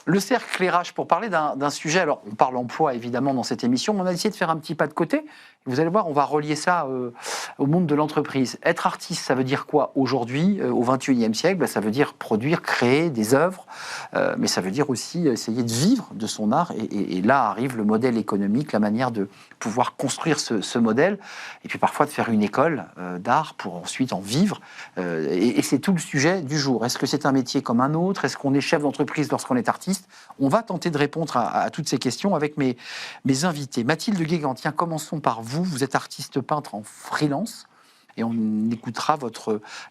Le cercle RH, pour parler d'un sujet, alors on parle emploi évidemment dans cette émission, mais on a essayé de faire un petit pas de côté. Vous allez voir, on va relier ça au monde de l'entreprise. Être artiste, ça veut dire quoi aujourd'hui, au XXIe siècle? Ça veut dire produire, créer des œuvres, mais ça veut dire aussi essayer de vivre de son art. Et là arrive le modèle économique, la manière de pouvoir construire ce modèle, et puis parfois de faire une école d'art pour ensuite en vivre. Et c'est tout le sujet du jour. Est-ce que c'est un métier comme un autre? Est-ce qu'on est chef d'entreprise lorsqu'on est artiste? On va tenter de répondre à toutes ces questions avec mes invités. Mathilde Guégan, tiens, commençons par vous. Vous êtes artiste peintre en freelance. Et on écoutera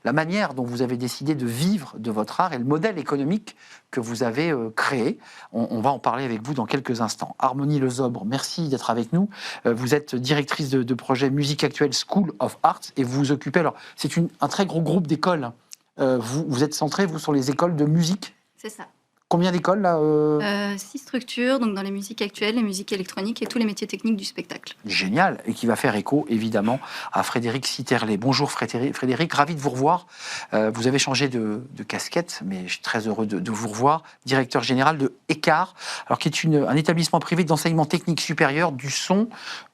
la manière dont vous avez décidé de vivre de votre art et le modèle économique que vous avez créé. On va en parler avec vous dans quelques instants. Harmonie Lezobre, merci d'être avec nous. Vous êtes directrice de projet Musique Actuelle School of Arts et vous vous occupez, alors c'est un très gros groupe d'écoles. Vous êtes centré, vous, sur les écoles de musique? C'est ça. Combien d'écoles là 6 structures, donc dans les musiques actuelles, les musiques électroniques et tous les métiers techniques du spectacle. Génial, et qui va faire écho évidemment à Frédéric Sitterlé. Bonjour Frédéric, ravi de vous revoir. Vous avez changé de casquette, mais je suis très heureux de vous revoir. Directeur général de ECAR, alors qui est un établissement privé d'enseignement technique supérieur du son,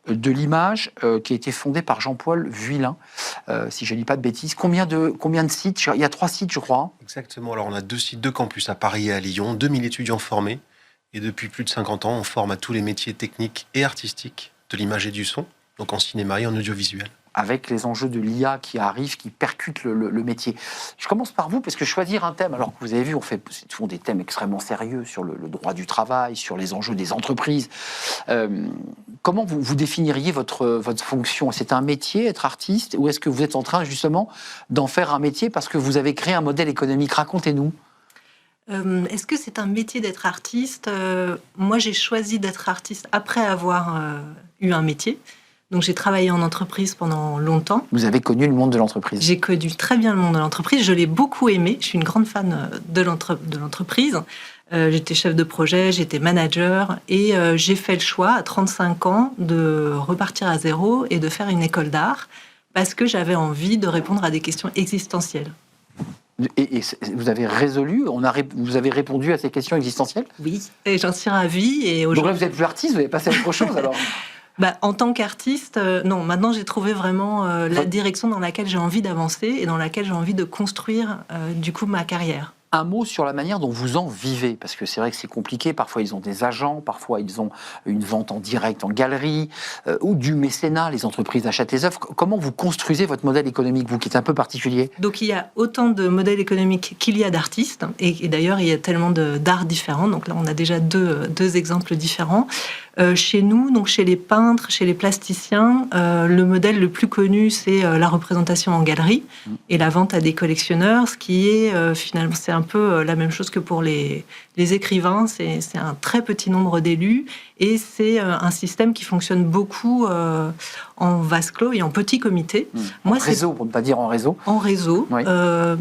de l'image, qui a été fondé par Jean-Paul Vuillin, si je ne dis pas de bêtises. Combien de sites? Il y a 3 sites, je crois. Exactement. Alors, on a 2 sites, 2 campus à Paris et à Lyon, 2000 étudiants formés. Et depuis plus de 50 ans, on forme à tous les métiers techniques et artistiques de l'image et du son, donc en cinéma et en audiovisuel. Avec les enjeux de l'IA qui arrivent, qui percutent le métier. Je commence par vous, parce que choisir un thème, alors que vous avez vu, on fait souvent des thèmes extrêmement sérieux sur le droit du travail, sur les enjeux des entreprises. Comment vous définiriez votre fonction? C'est un métier, être artiste, ou est-ce que vous êtes en train justement d'en faire un métier parce que vous avez créé un modèle économique? Racontez-nous. Est-ce que c'est un métier d'être artiste? Moi, j'ai choisi d'être artiste après avoir eu un métier. Donc, j'ai travaillé en entreprise pendant longtemps. Vous avez connu le monde de l'entreprise? J'ai connu très bien le monde de l'entreprise. Je l'ai beaucoup aimé. Je suis une grande fan de l'entreprise. J'étais chef de projet, j'étais manager. Et j'ai fait le choix, à 35 ans, de repartir à zéro et de faire une école d'art parce que j'avais envie de répondre à des questions existentielles. Et vous avez résolu, vous avez répondu à ces questions existentielles? Oui, et j'en suis ravie. Et donc là, vous êtes plus artiste, vous avez passé à autre chose alors? En tant qu'artiste, non. Maintenant, j'ai trouvé vraiment la direction dans laquelle j'ai envie d'avancer et dans laquelle j'ai envie de construire, du coup, ma carrière. Un mot sur la manière dont vous en vivez, parce que c'est vrai que c'est compliqué. Parfois, ils ont des agents, parfois, ils ont une vente en direct en galerie, ou du mécénat, les entreprises achètent les œuvres. Comment vous construisez votre modèle économique, vous, qui est un peu particulier? Donc, il y a autant de modèles économiques qu'il y a d'artistes, et d'ailleurs, il y a tellement d'arts différents. Donc là, on a déjà deux exemples différents. Chez nous, donc chez les peintres, chez les plasticiens, le modèle le plus connu, c'est la représentation en galerie et la vente à des collectionneurs, ce qui est finalement, c'est un peu la même chose que pour les écrivains. C'est un très petit nombre d'élus et c'est un système qui fonctionne beaucoup en vase clos et en petit comité. En réseau, pour ne pas dire en réseau. En réseau. Oui.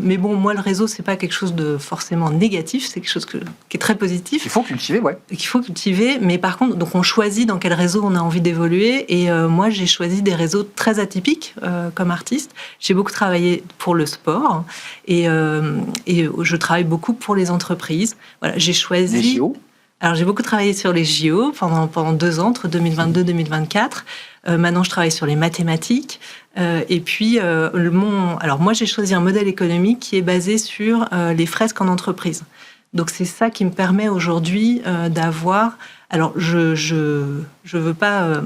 Mais bon, moi, le réseau, c'est pas quelque chose de forcément négatif, c'est quelque chose qui est très positif. Il faut cultiver, ouais. Qu'il faut cultiver, mais par contre, donc on choisit dans quel réseau on a envie d'évoluer. Et moi, j'ai choisi des réseaux très atypiques comme artiste. J'ai beaucoup travaillé pour le sport et je travaille beaucoup pour les entreprises. Voilà, j'ai choisi. Les JO. Alors, j'ai beaucoup travaillé sur les JO pendant 2 ans, entre 2022 et 2024. Maintenant, je travaille sur les mathématiques. Et puis, alors moi, j'ai choisi un modèle économique qui est basé sur les fresques en entreprise. Donc, c'est ça qui me permet aujourd'hui d'avoir... Alors, je veux pas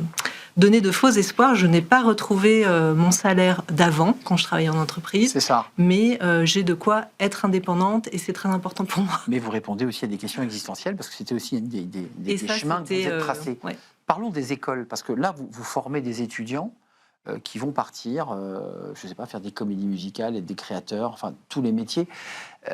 donner de faux espoirs. Je n'ai pas retrouvé mon salaire d'avant, quand je travaillais en entreprise. C'est ça. Mais j'ai de quoi être indépendante et c'est très important pour moi. Mais vous répondez aussi à des questions existentielles, parce que c'était aussi des chemins que vous êtes tracés. Ouais. Parlons des écoles, parce que là, vous formez des étudiants qui vont partir, je ne sais pas, faire des comédies musicales, être des créateurs, enfin, tous les métiers.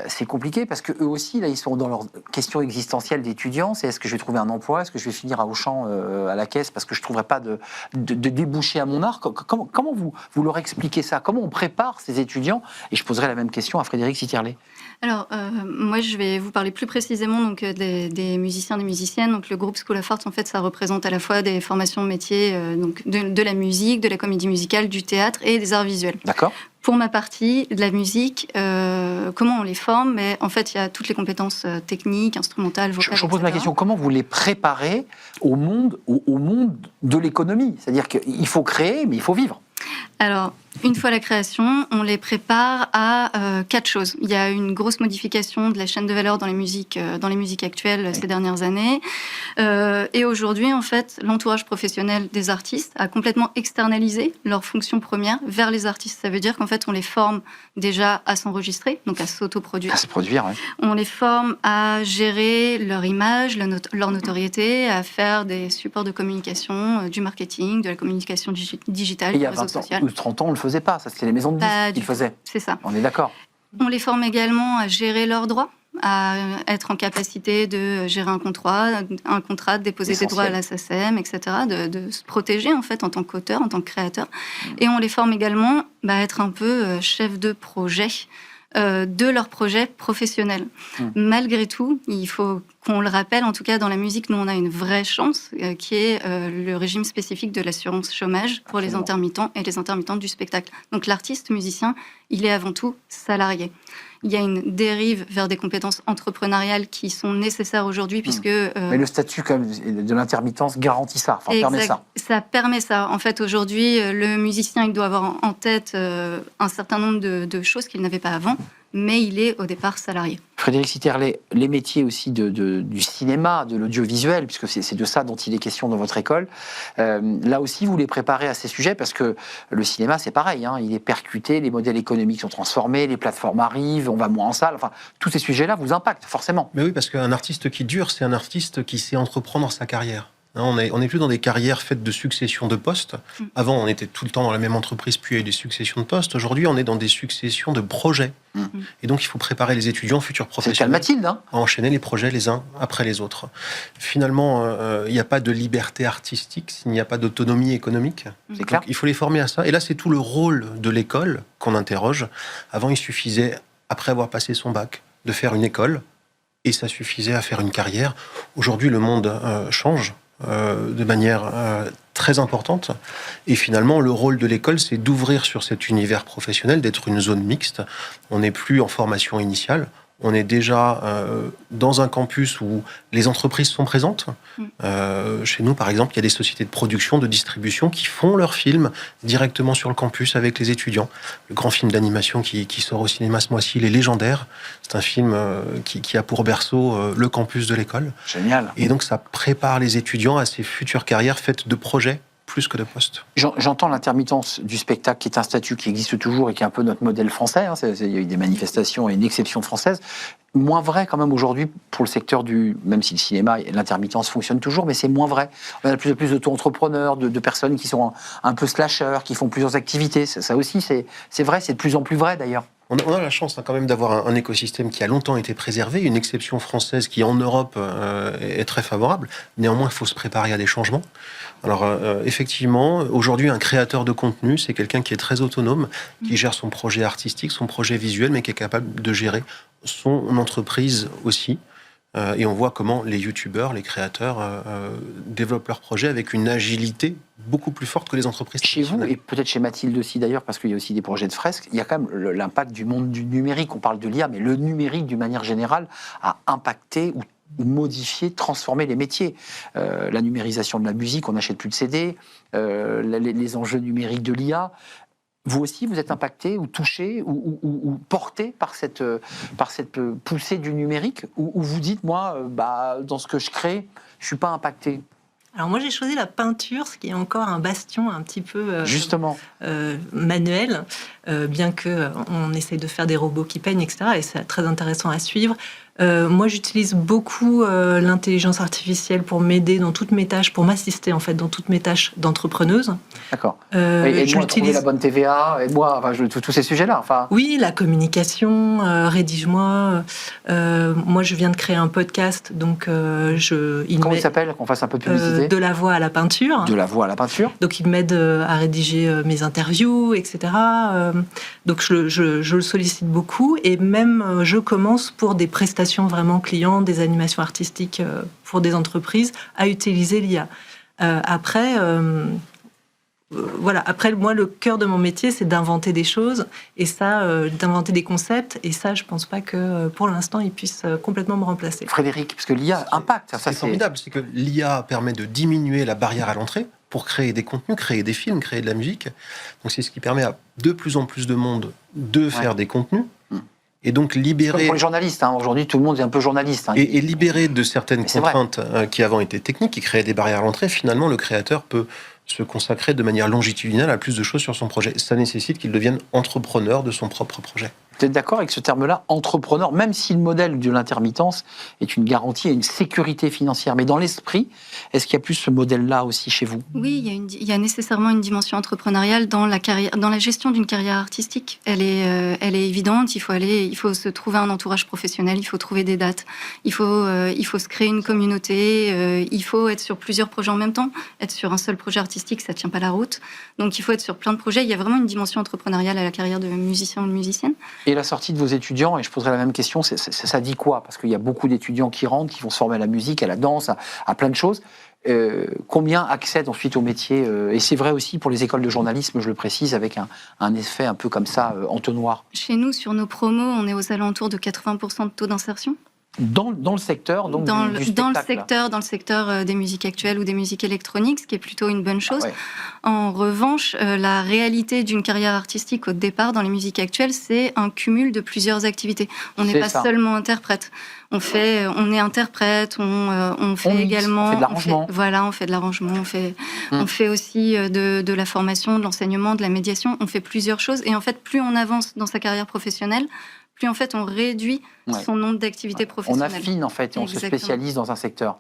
C'est compliqué, parce qu'eux aussi, là, ils sont dans leur question existentielle d'étudiants. C'est: est-ce que je vais trouver un emploi? Est-ce que je vais finir à Auchan à la caisse parce que je ne trouverai pas de débouché à mon art? Comment vous leur expliquez ça? Comment on prépare ces étudiants? Et je poserai la même question à Frédéric Sitterlé. Alors, moi, je vais vous parler plus précisément donc, des musiciens, des musiciennes. Donc, le groupe School of Arts, en fait, ça représente à la fois des formations de métiers, donc de la musique, de la comédie musicale, du théâtre et des arts visuels. D'accord. Pour ma partie, de la musique, comment on les forme? Mais en fait, il y a toutes les compétences techniques, instrumentales, vocales, Je pose ma etc. question, comment vous les préparez au monde de l'économie? C'est-à-dire qu'il faut créer, mais il faut vivre. Alors, une fois la création, on les prépare à 4 choses. Il y a une grosse modification de la chaîne de valeur dans les musiques actuelles ces dernières années. Et aujourd'hui, en fait, l'entourage professionnel des artistes a complètement externalisé leur fonction première vers les artistes. Ça veut dire qu'en fait, on les forme déjà à s'enregistrer, donc à s'autoproduire. À se produire, oui. On les forme à gérer leur image, leur notoriété, à faire des supports de communication, du marketing, de la communication digitale, Et il y du a réseau 20 ans social. ou 30 ans, on ne le faisait pas. Ça, c'était les maisons de disques Pas qui du le faisaient. C'est ça. On est d'accord. On les forme également à gérer leurs droits, à être en capacité de gérer un contrat, de déposer des droits à la SACEM, etc., de se protéger en fait en tant qu'auteur, en tant que créateur. Et on les forme également à être un peu chef de projet de leur projet professionnel. Malgré tout, il faut qu'on le rappelle, en tout cas dans la musique, nous on a une vraie chance qui est le régime spécifique de l'assurance chômage pour les intermittents et les intermittentes du spectacle. Donc l'artiste musicien, il est avant tout salarié. Il y a une dérive vers des compétences entrepreneuriales qui sont nécessaires aujourd'hui puisque... Mais le statut quand même, de l'intermittence garantit ça, enfin, permet ça. Ça permet ça. En fait, aujourd'hui, le musicien, il doit avoir en tête un certain nombre de choses qu'il n'avait pas avant, mais il est au départ salarié. Frédéric Sitterlet, les métiers aussi du cinéma, de l'audiovisuel, puisque c'est de ça dont il est question dans votre école, là aussi vous les préparez à ces sujets, parce que le cinéma c'est pareil, hein, il est percuté, les modèles économiques sont transformés, les plateformes arrivent, on va moins en salle, enfin tous ces sujets-là vous impactent forcément. Mais oui, parce qu'un artiste qui dure, c'est un artiste qui sait entreprendre sa carrière. On n'est plus dans des carrières faites de succession de postes. Avant, on était tout le temps dans la même entreprise, puis il y a eu des successions de postes. Aujourd'hui, on est dans des successions de projets. Et donc, il faut préparer les étudiants, futurs professionnels, c'est le cas de Mathilde, hein, à enchaîner les projets les uns après les autres. Finalement, il n'y a pas de liberté artistique s'il n'y a pas d'autonomie économique. C'est clair. Donc, il faut les former à ça. Et là, c'est tout le rôle de l'école qu'on interroge. Avant, il suffisait, après avoir passé son bac, de faire une école. Et ça suffisait à faire une carrière. Aujourd'hui, le monde change de manière très importante. Et finalement, le rôle de l'école, c'est d'ouvrir sur cet univers professionnel, d'être une zone mixte. On n'est plus en formation initiale. On est déjà dans un campus où les entreprises sont présentes. Chez nous, par exemple, il y a des sociétés de production, de distribution qui font leurs films directement sur le campus avec les étudiants. Le grand film d'animation qui sort au cinéma ce mois-ci, Les Légendaires, c'est un film qui a pour berceau le campus de l'école. Génial. Et donc, ça prépare les étudiants à ces futures carrières faites de projets plus que de postes. J'entends l'intermittence du spectacle, qui est un statut qui existe toujours et qui est un peu notre modèle français. Hein. Il y a eu des manifestations et une exception française. Moins vrai quand même aujourd'hui pour le secteur même si le cinéma et l'intermittence fonctionnent toujours, mais c'est moins vrai. On a de plus en plus d'auto-entrepreneurs, de personnes qui sont un peu slasheurs, qui font plusieurs activités. Ça aussi, c'est vrai, c'est de plus en plus vrai d'ailleurs. On a la chance quand même d'avoir un écosystème qui a longtemps été préservé, une exception française qui en Europe est très favorable. Néanmoins, il faut se préparer à des changements. Alors effectivement, aujourd'hui, un créateur de contenu, c'est quelqu'un qui est très autonome, qui gère son projet artistique, son projet visuel, mais qui est capable de gérer son entreprise aussi. Et on voit comment les youtubeurs, les créateurs développent leurs projets avec une agilité beaucoup plus forte que les entreprises. Chez vous, et peut-être chez Mathilde aussi d'ailleurs, parce qu'il y a aussi des projets de fresques, il y a quand même l'impact du monde du numérique. On parle de l'IA, mais le numérique, d'une manière générale, a impacté ou modifié, transformé les métiers. La numérisation de la musique, on n'achète plus de CD, les enjeux numériques de l'IA. Vous aussi, vous êtes impacté ou touché ou porté par cette poussée du numérique, ou vous dites, moi, dans ce que je crée, je ne suis pas impacté? Alors moi j'ai choisi la peinture, ce qui est encore un bastion un petit peu justement manuel, bien qu'on essaye de faire des robots qui peignent, etc. Et c'est très intéressant à suivre. Moi j'utilise beaucoup l'intelligence artificielle pour m'aider dans toutes mes tâches, pour m'assister en fait dans toutes mes tâches d'entrepreneuse. D'accord. Aide-moi à trouver la bonne TVA, aide-moi, tous ces sujets-là. Enfin... Oui, la communication, rédige-moi. Moi je viens de créer un podcast, donc Comment il s'appelle, qu'on fasse un peu de publicité? De la voix à la peinture. De la voix à la peinture. Donc il m'aide à rédiger mes interviews, etc. Donc je le sollicite beaucoup, et même je commence pour des prestations vraiment clients, des animations artistiques pour des entreprises, à utiliser l'IA. Après, voilà. Après, moi, le cœur de mon métier, c'est d'inventer des choses et ça, d'inventer des concepts. Et ça, je pense pas que pour l'instant, ils puissent complètement me remplacer. Frédéric, parce que l'IA impacte. Ça, c'est formidable, c'est que l'IA permet de diminuer la barrière à l'entrée pour créer des contenus, créer des films, créer de la musique. Donc c'est ce qui permet à de plus en plus de monde de faire des contenus. Et donc libérer... Comme pour les journalistes, aujourd'hui tout le monde est un peu journaliste. Et libérer de certaines contraintes qui avant étaient techniques, qui créaient des barrières à l'entrée, finalement le créateur peut se consacrer de manière longitudinale à plus de choses sur son projet. Ça nécessite qu'il devienne entrepreneur de son propre projet. Vous êtes d'accord avec ce terme-là, entrepreneur, même si le modèle de l'intermittence est une garantie et une sécurité financière. Mais dans l'esprit, est-ce qu'il y a plus ce modèle-là aussi chez vous? Oui, il y a nécessairement une dimension entrepreneuriale dans la gestion d'une carrière artistique. Elle est évidente. Il faut se trouver un entourage professionnel, il faut trouver des dates, il faut se créer une communauté, il faut être sur plusieurs projets en même temps. Être sur un seul projet artistique, ça tient pas la route. Donc il faut être sur plein de projets. Il y a vraiment une dimension entrepreneuriale à la carrière de musicien ou de musicienne. Et la sortie de vos étudiants, et je poserai la même question, ça dit quoi? Parce qu'il y a beaucoup d'étudiants qui rentrent, qui vont se former à la musique, à la danse, à plein de choses. Combien accèdent ensuite au métier? Et c'est vrai aussi pour les écoles de journalisme, je le précise, avec un effet un peu comme ça, entonnoir. Chez nous, sur nos promos, on est aux alentours de 80% de taux d'insertion. Dans le secteur, donc du spectacle. Dans le secteur des musiques actuelles ou des musiques électroniques, ce qui est plutôt une bonne chose. Ah ouais. En revanche, la réalité d'une carrière artistique au départ dans les musiques actuelles, c'est un cumul de plusieurs activités. On n'est pas seulement interprète. On est interprète, on fait également... On fait de l'arrangement. On fait de l'arrangement. On fait aussi de la formation, de l'enseignement, de la médiation. On fait plusieurs choses. Et en fait, plus on avance dans sa carrière professionnelle, plus en fait on réduit son nombre d'activités professionnelles. On affine en fait et on se spécialise dans un secteur.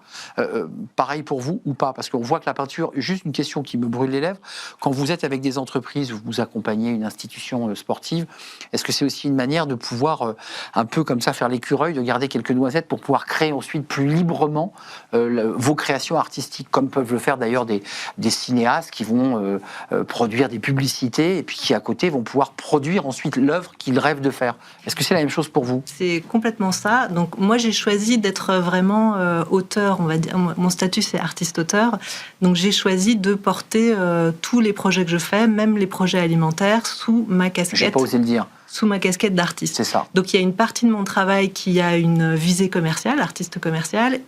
Pareil pour vous ou pas? Parce qu'on voit que la peinture, juste une question qui me brûle les lèvres, quand vous êtes avec des entreprises, vous accompagnez une institution sportive, est-ce que c'est aussi une manière de pouvoir un peu comme ça faire l'écureuil, de garder quelques noisettes pour pouvoir créer ensuite plus librement vos créations artistiques, comme peuvent le faire d'ailleurs des cinéastes qui vont produire des publicités et puis qui à côté vont pouvoir produire ensuite l'œuvre qu'ils rêvent de faire? Est-ce que c'est la même chose pour vous? C'est complètement ça. Donc moi j'ai choisi d'être vraiment auteur, on va dire. Mon statut c'est artiste-auteur. Donc j'ai choisi de porter tous les projets que je fais, même les projets alimentaires, sous ma casquette. J'ai pas osé le dire. Sous ma casquette d'artiste. C'est ça. Donc il y a une partie de mon travail qui a une visée commerciale, artiste commercial,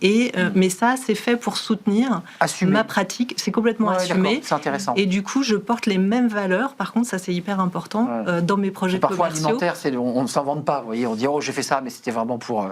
mais ça c'est fait pour soutenir ma pratique. C'est complètement assumé. C'est intéressant. Et du coup je porte les mêmes valeurs. Par contre ça c'est hyper important dans mes projets parfois commerciaux. Parfois alimentaire, on ne s'en vante pas. Vous voyez, on dit j'ai fait ça, mais c'était vraiment pour.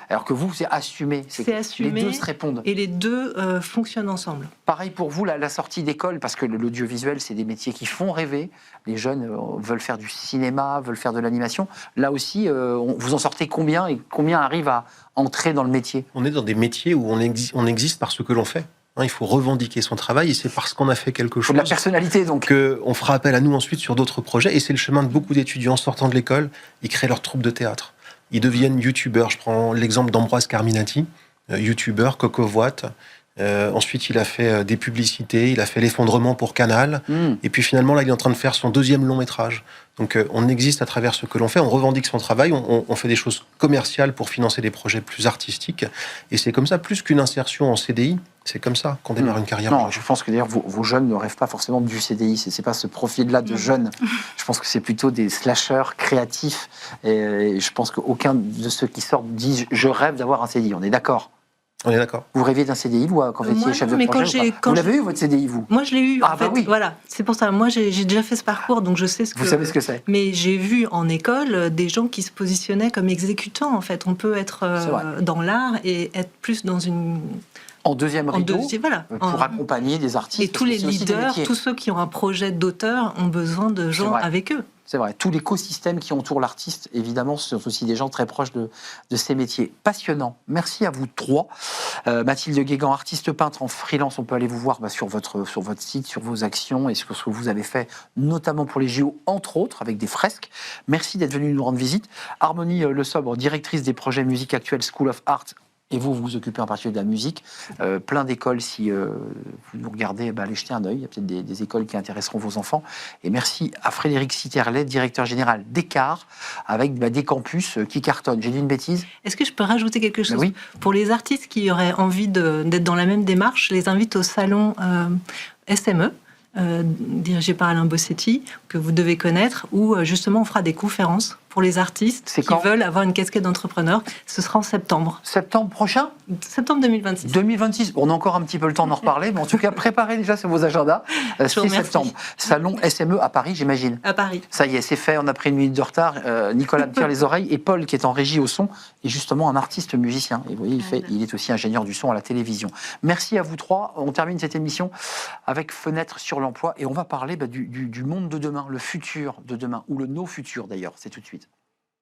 Alors que vous c'est assumé. C'est assumé. Les deux se répondent. Et les deux fonctionnent ensemble. Pareil pour vous la sortie d'école, parce que l'audiovisuel c'est des métiers qui font rêver. Les jeunes veulent faire du cinéma, veulent faire de l'animation. Là aussi, vous en sortez combien et combien arrivent à entrer dans le métier? On est dans des métiers où on existe par ce que l'on fait. Il faut revendiquer son travail et c'est parce qu'on a fait quelque chose. De la personnalité donc. Qu'on fera appel à nous ensuite sur d'autres projets. Et c'est le chemin de beaucoup d'étudiants sortant de l'école. Ils créent leur troupe de théâtre. Ils deviennent youtubeurs. Je prends l'exemple d'Ambroise Carminati, youtubeur, Cocovoite. Ensuite, il a fait des publicités, il a fait l'effondrement pour Canal, et puis finalement, là, il est en train de faire son deuxième long métrage. Donc, on existe à travers ce que l'on fait, on revendique son travail, on fait des choses commerciales pour financer des projets plus artistiques, et c'est comme ça, plus qu'une insertion en CDI, c'est comme ça qu'on démarre une carrière. Non, je pense que d'ailleurs, vos jeunes ne rêvent pas forcément du CDI, c'est pas ce profil-là de jeunes. Je pense que c'est plutôt des slasheurs créatifs, et je pense qu'aucun de ceux qui sortent dit « je rêve d'avoir un CDI », on est d'accord? On est d'accord. Vous rêviez d'un CDI, vous, quand vous étiez chef de projet? Vous l'avez eu, votre CDI, vous? Moi, je l'ai eu. Ah, oui. Voilà. C'est pour ça. Moi, j'ai déjà fait ce parcours, donc je sais ce que... Vous savez ce que c'est. Mais j'ai vu en école des gens qui se positionnaient comme exécutants, en fait. On peut être dans l'art et être plus dans une... En deuxième rideau, pour accompagner des artistes. Et tous les leaders, tous ceux qui ont un projet d'auteur ont besoin de gens avec eux. C'est vrai. Tout l'écosystème qui entoure l'artiste, évidemment, ce sont aussi des gens très proches de ces métiers. Passionnant. Merci à vous trois. Mathilde Guégan, artiste peintre en freelance, on peut aller vous voir sur votre site, sur vos actions et sur ce que vous avez fait, notamment pour les JO, entre autres, avec des fresques. Merci d'être venu nous rendre visite. Harmonie Le Sobre, directrice des projets Musique Actuelle School of Art. Et vous vous occupez en particulier de la musique. Plein d'écoles, si vous nous regardez, allez jeter un œil. Il y a peut-être des écoles qui intéresseront vos enfants. Et merci à Frédéric Sitterlet, directeur général d'Écart, avec des campus qui cartonnent. J'ai dit une bêtise? Est-ce que je peux rajouter quelque chose? Oui. Pour les artistes qui auraient envie d'être dans la même démarche, je les invite au salon SME. dirigé par Alain Bossetti, que vous devez connaître, où justement on fera des conférences pour les artistes qui veulent avoir une casquette d'entrepreneur. Ce sera en septembre. Septembre prochain ? Septembre 2026. 2026. On a encore un petit peu le temps d'en reparler, mais en tout cas, préparez déjà sur vos agendas. 6 septembre. Salon SME à Paris, j'imagine. À Paris. Ça y est, c'est fait. On a pris une minute de retard. Nicolas me tire les oreilles. Et Paul, qui est en régie au son, est justement un artiste musicien. Et vous voyez, il est aussi ingénieur du son à la télévision. Merci à vous trois. On termine cette émission avec Fenêtre sur l'emploi. Et on va parler du monde de demain, le futur de demain, ou le no futur d'ailleurs. C'est tout de suite.